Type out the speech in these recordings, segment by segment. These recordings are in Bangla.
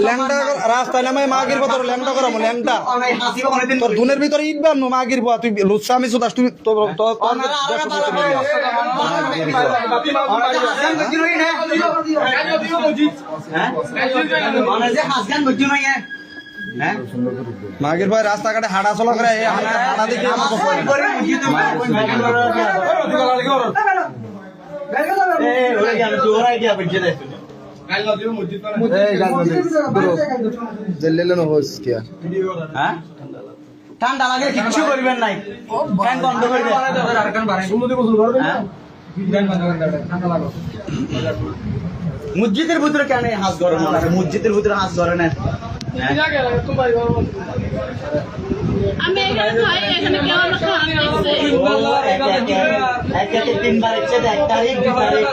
ল্যাংটা রাস্তায় নামে মাগির পর ল্যাংটা করাবো ল্যাংটা তোর দুনের ভিতরে ইট বানবো মাগির পর তুই লুচ্ছা আমি সুদাস তুই মাগির ভাই রাস্তাঘাটে হাঁটা চলা করে হাঁটা দেখে ঠান্ডা লাগে কিচ্ছু করবেন নাই ফ্যান বন্ধ করে মসজিদের ভিতরে কেন হাঁস ধরে মসজিদের ভিতরে হাঁস ধরে না আমি এখানে খাই এখানে কেউ তিনবার ইচ্ছে এক তারিখ দুই তারিখ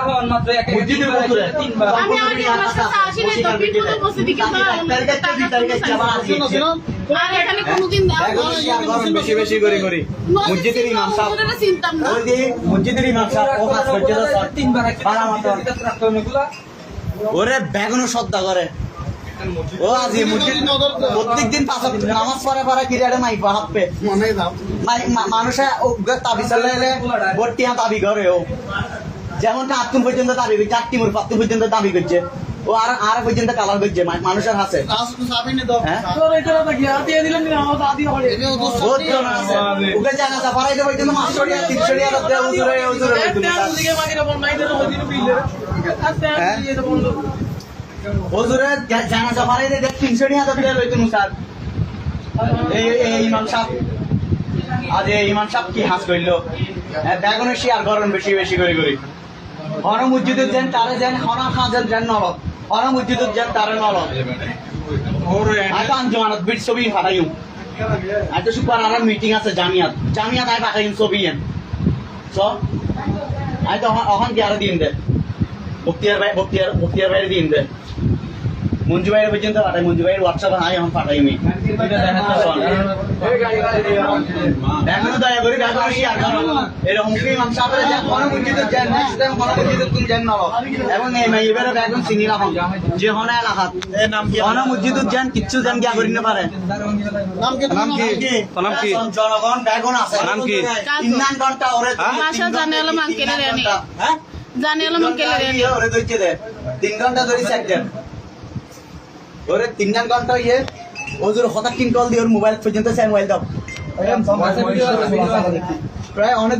মসজিদের ভিতরে আমি আমার সাথে আসিনি তো বিপুল উপস্থিতি কিন্তু আর এখানে কোনোদিন বেশি বেশি করে করি মসজিদের ইমাম সাহেব চিন্তাম না মসজিদের ইমাম সাহেব ও কাজ করছে তিনবার ওরে ব্যাগুনো শ্রদ্ধা করে ও আজি মসজিদ প্রত্যেকদিন নামাজ পড়ে পড়ে কিরাড়ে মাইক হাঁপবে মানুষে তাবি চালাইলে বটিয়া দাবি করে ও যেমন আত্ম পর্যন্ত দাবি করছে আত্মীয় পাত্র পর্যন্ত দাবি করছে ও আর পর্যন্ত কালার করছে মানুষের হাসে ওকে জানা যা পারাই দেবো কিন্তু 500 ওজুরে জানাজা পারে দেখ 300 টাকা দিয়ে লইতুন স্যার এই ইমাম সাহেব আজ এই ইমাম সাহেব কি হাস কইলো বেগুনের শেয়ার করেন বেশি বেশি করে করি হন মসজিদের যেন তারে যেন হনা খাজের যেন নল হন মসজিদের যেন তারে নল আজ আঞ্জমানত বিট ছবি ফাটাইম আজ তো সুপার আর মিটিং আছে জামিয়াত আই পাঠাইম ছবি এন সো আই তো এখন কি আর দিন দে বক্তিয়ার বাইরে দিন দে মঞ্জু ভাইয়ের পর্যন্ত পাঠাই মঞ্জু ভাইয়ের হোয়াটসঅ্যাপে নাই এখন পাঠাইমি এখনো দয়া করি এরকম কি ইমাম সাহেবের যে কোনো মসজিদের যেন কোনো মসজিদের তুমি যেন নল এবং এই মেয়েবের বেগুন চিনি রাখুন যে হনা এলাকাত কোনো মসজিদের যেন কিচ্ছু যেন গিয়া করি না পারে নাম কি জনগণ বেগুন আছে নাম কি 3 ঘন্টা ওরে মাশা জানে আলো মাঙ্কেলে রেনি জানে আলো মাঙ্কেলে রেনি ওরে দইতে দে 3 ঘন্টা ধরে সেকন্ড ওরে 3 ঘন্টা ইয়ে ওজুর হঠাৎ কিন কল দিয়ে ওর মোবাইল পর্যন্ত মোবাইল দাও প্রায় অনেক